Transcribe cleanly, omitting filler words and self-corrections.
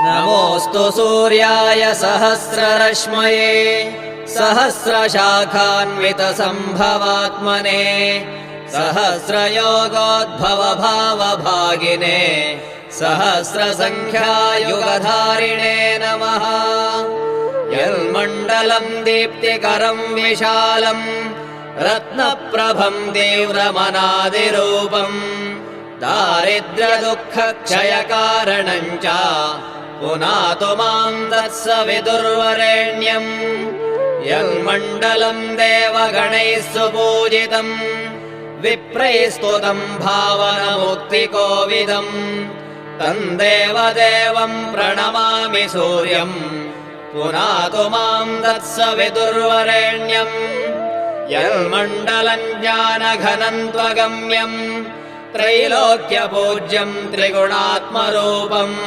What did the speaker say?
नमोऽस्तु सूर्याय सहस्ररश्मये सहस्रशाखान्वितसम्भवात्मने सहस्रयोगोद्भवभावभागिने सहस्रसङ्ख्यायुगधारिणे नमः। यन्मण्डलम् दीप्तिकरम् विशालम् रत्नप्रभम् तीव्रमनादिरूपम् दारिद्र्यदुःखक्षयकारणम् च पुनातु माम् तत्सवितुर्वरेण्यम्। यन्मण्डलम् देवगणैः सुपूजितम् विप्रैस्तुतम् भावनमुक्तिकोविदम् तम् देवदेवम् प्रणमामि सूर्यम् पुनातु माम् तत्सवितुर्वरेण्यम्। यन्मण्डलम् ज्ञानघनम् त्वगम्यम् त्रैलोक्यपूज्यम् त्रिगुणात्मरूपम्